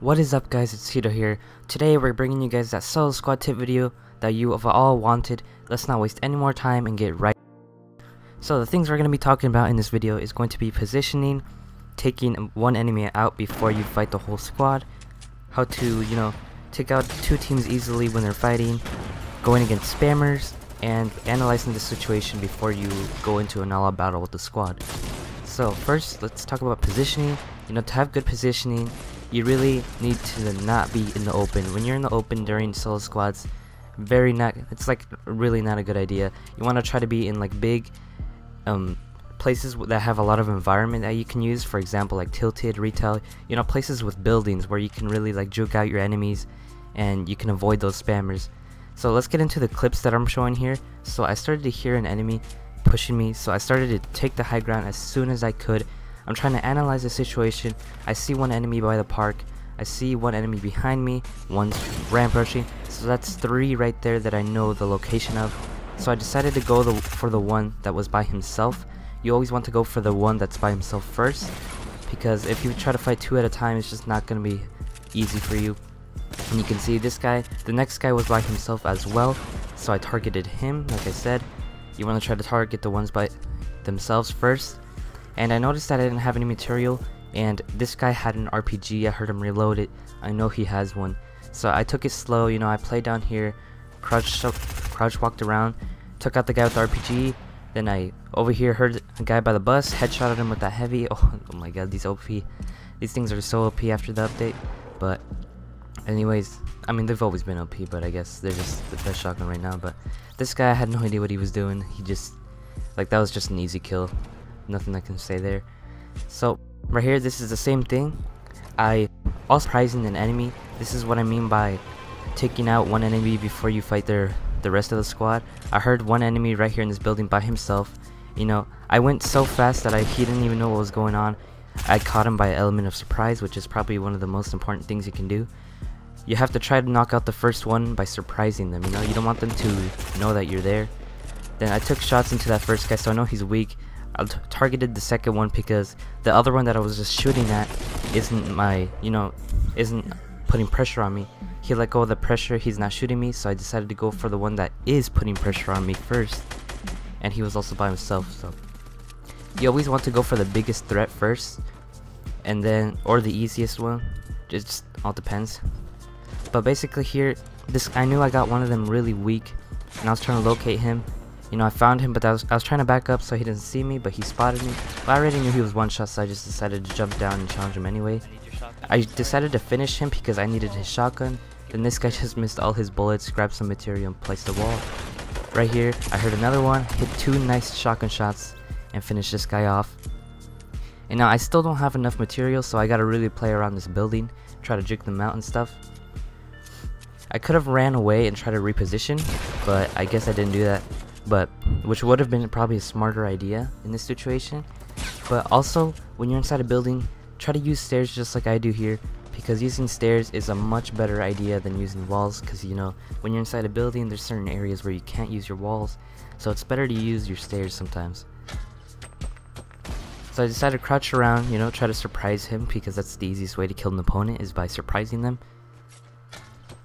What is up, guys? It's Teadoh here. Today we're bringing you guys that solo squad tip video that you have all wanted. Let's not waste any more time and get right. So the things we're going to be talking about in this video is going to be positioning, taking one enemy out before you fight the whole squad, how to, take out two teams easily when they're fighting, going against spammers, and analyzing the situation before you go into an all-out battle with the squad. So first, let's talk about positioning. To have good positioning, you really need to not be in the open. When you're in the open during solo squads, it's like really not a good idea. You want to try to be in like big places that have a lot of environment that you can use. For example, like tilted, retail, places with buildings where you can really like juke out your enemies and you can avoid those spammers. So let's get into the clips that I'm showing here. So I started to hear an enemy pushing me, so I started to take the high ground as soon as I could. I'm trying to analyze the situation. I see one enemy by the park, I see one enemy behind me, one's ramp rushing, so that's three right there that I know the location of. So I decided to go for the one that was by himself. You always want to go for the one that's by himself first, because if you try to fight two at a time, it's just not going to be easy for you. And you can see this guy, the next guy was by himself as well, so I targeted him. Like I said, you want to try to target the ones by themselves first. And I noticed that I didn't have any material, and this guy had an RPG. I heard him reload it. I know he has one, so I took it slow. I played down here, crouch walked around, took out the guy with the RPG. Then I over here heard a guy by the bus, headshotted him with that heavy. Oh my god, these things are so OP after the update. But anyways, I mean, they've always been OP, but I guess they're just the best shotgun right now. But this guy, I had no idea what he was doing. He just, that was just an easy kill. Nothing I can say there. So right here, this is the same thing. I also surprising an enemy. This is what I mean by taking out one enemy before you fight the rest of the squad. I heard one enemy right here in this building by himself. I went so fast that he didn't even know what was going on. I caught him by an element of surprise, which is probably one of the most important things you can do. You have to try to knock out the first one by surprising them. You don't want them to know that you're there. Then I took shots into that first guy, so I know he's weak. I targeted the second one because the other one that I was just shooting at isn't putting pressure on me. He let go of the pressure, he's not shooting me, so I decided to go for the one that is putting pressure on me first. And he was also by himself, so you always want to go for the biggest threat first, and then, or the easiest one. It just all depends. But basically here, I knew I got one of them really weak, and I was trying to locate him. I found him, but I was trying to back up so he didn't see me, but he spotted me. But I already knew he was one shot, so I just decided to jump down and challenge him anyway. I decided to finish him because I needed his shotgun. Then this guy just missed all his bullets, grabbed some material, and placed the wall. Right here, I heard another one, hit two nice shotgun shots, and finished this guy off. And now I still don't have enough material, so I gotta really play around this building, try to juke them out and stuff. I could have ran away and tried to reposition, but I guess I didn't do that. Which would have been probably a smarter idea in this situation. But also, when you're inside a building, try to use stairs just like I do here, because using stairs is a much better idea than using walls, because when you're inside a building, there's certain areas where you can't use your walls, so it's better to use your stairs sometimes. So I decided to crouch around, try to surprise him, because that's the easiest way to kill an opponent, is by surprising them.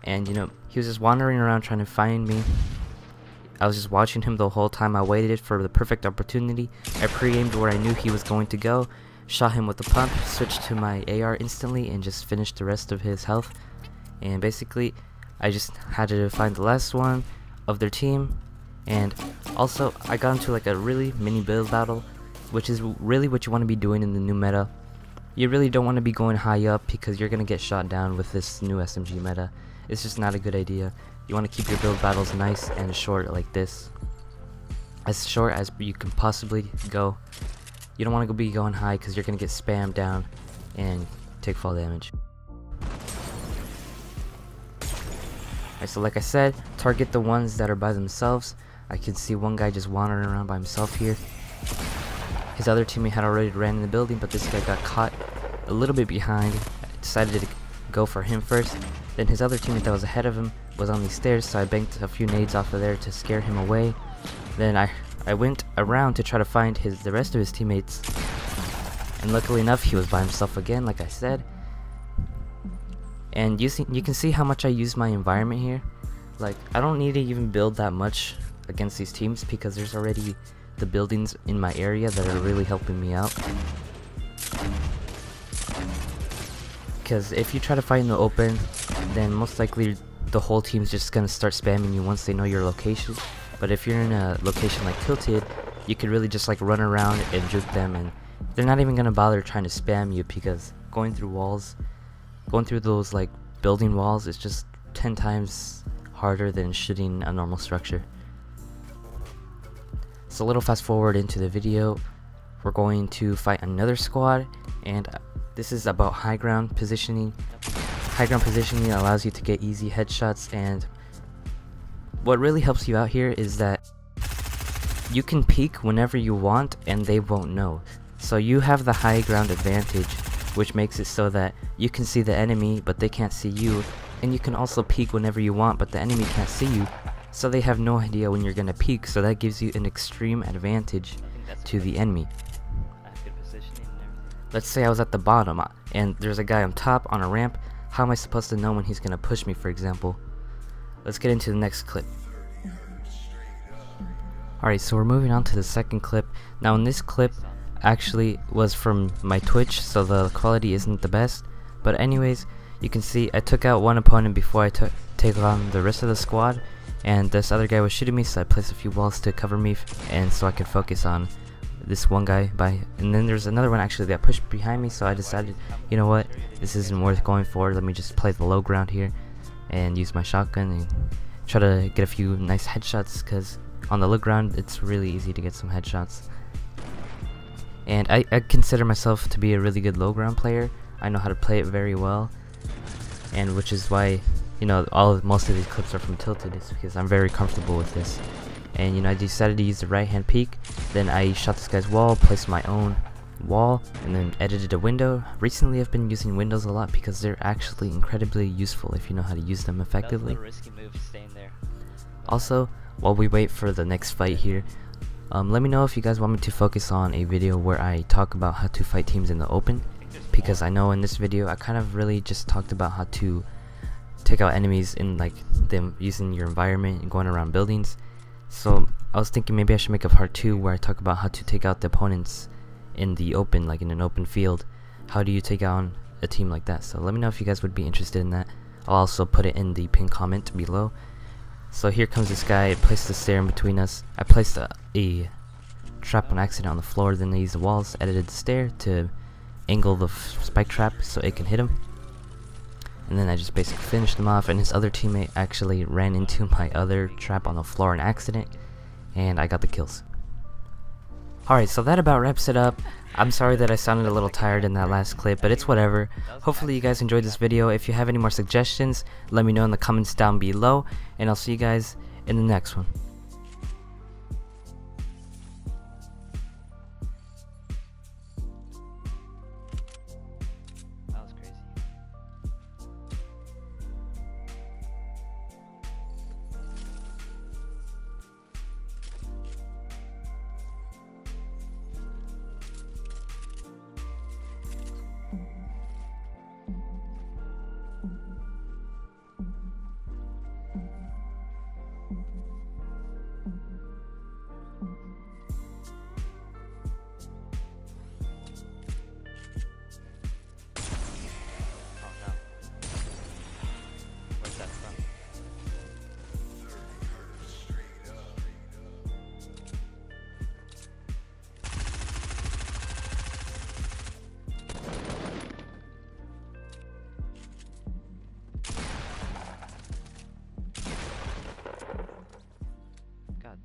And he was just wandering around trying to find me. I was just watching him the whole time. I waited for the perfect opportunity. I pre-aimed where I knew he was going to go, shot him with the pump, switched to my AR instantly, and just finished the rest of his health. And basically, I just had to find the last one of their team. And also, I got into like a really mini build battle, which is really what you want to be doing in the new meta. You really don't want to be going high up because you're going to get shot down with this new SMG meta. It's just not a good idea. You want to keep your build battles nice and short like this. As short as you can possibly go. You don't want to be going high because you're going to get spammed down and take fall damage. Alright, so like I said, target the ones that are by themselves. I can see one guy just wandering around by himself here. His other teammate had already ran in the building, but this guy got caught a little bit behind. I decided to go for him first. Then his other teammate that was ahead of him was on these stairs, so I banked a few nades off of there to scare him away. Then I went around to try to find the rest of his teammates, and luckily enough he was by himself again, like I said. And you can see how much I use my environment here. Like, I don't need to even build that much against these teams because there's already the buildings in my area that are really helping me out. Because if you try to fight in the open, then most likely the whole team's just gonna start spamming you once they know your location. But if you're in a location like Tilted, you could really just like run around and juke them, and they're not even gonna bother trying to spam you, because going through those like building walls is just 10 times harder than shooting a normal structure. So a little fast forward into the video, we're going to fight another squad, and this is about high ground positioning. High ground positioning allows you to get easy headshots, and what really helps you out here is that you can peek whenever you want and they won't know. So you have the high ground advantage, which makes it so that you can see the enemy but they can't see you, and you can also peek whenever you want but the enemy can't see you, so they have no idea when you're gonna peek, so that gives you an extreme advantage to the enemy. Let's say I was at the bottom and there's a guy on top on a ramp. How am I supposed to know when he's gonna push me, for example? Let's get into the next clip. Alright, so we're moving on to the second clip. Now in this clip actually was from my Twitch, so the quality isn't the best, but anyways, you can see I took out one opponent before I take on the rest of the squad, and this other guy was shooting me, so I placed a few walls to cover me and so I could focus on this one guy and then there's another one actually that pushed behind me, so I decided, you know what, this isn't worth going for, let me just play the low ground here and use my shotgun and try to get a few nice headshots, because on the low ground it's really easy to get some headshots. And I consider myself to be a really good low ground player. I know how to play it very well, and which is why, you know, most of these clips are from Tilted, is because I'm very comfortable with this. And you know, I decided to use the right hand peek, then I shot this guy's wall, placed my own wall, and then edited a window. Recently I've been using windows a lot because they're actually incredibly useful if you know how to use them effectively. That was a little risky move, staying there. Also, while we wait for the next fight here, let me know if you guys want me to focus on a video where I talk about how to fight teams in the open, because I know in this video I kind of really just talked about how to take out enemies in like them using your environment and going around buildings. So I was thinking maybe I should make a part 2 where I talk about how to take out the opponents in the open, like in an open field. How do you take on a team like that? So let me know if you guys would be interested in that. I'll also put it in the pinned comment below. So here comes this guy. I placed the stair in between us. I placed a trap on accident on the floor, then I used the walls, edited the stair to angle the spike trap so it can hit him. And then I just basically finished him off, and his other teammate actually ran into my other trap on the floor in accident, and I got the kills. Alright, so that about wraps it up. I'm sorry that I sounded a little tired in that last clip, but it's whatever. Hopefully you guys enjoyed this video. If you have any more suggestions, let me know in the comments down below, and I'll see you guys in the next one.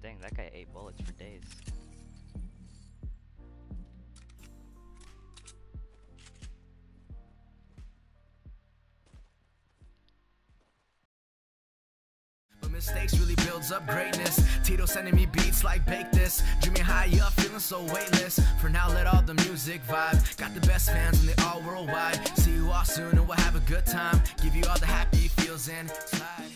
Dang, that guy ate bullets for days. But mistakes really builds up greatness. Teadoh sending me beats like bake this. Dreaming high up, feeling so weightless. For now, let all the music vibe. Got the best fans and they all worldwide. See you all soon and we'll have a good time. Give you all the happy feels and slide.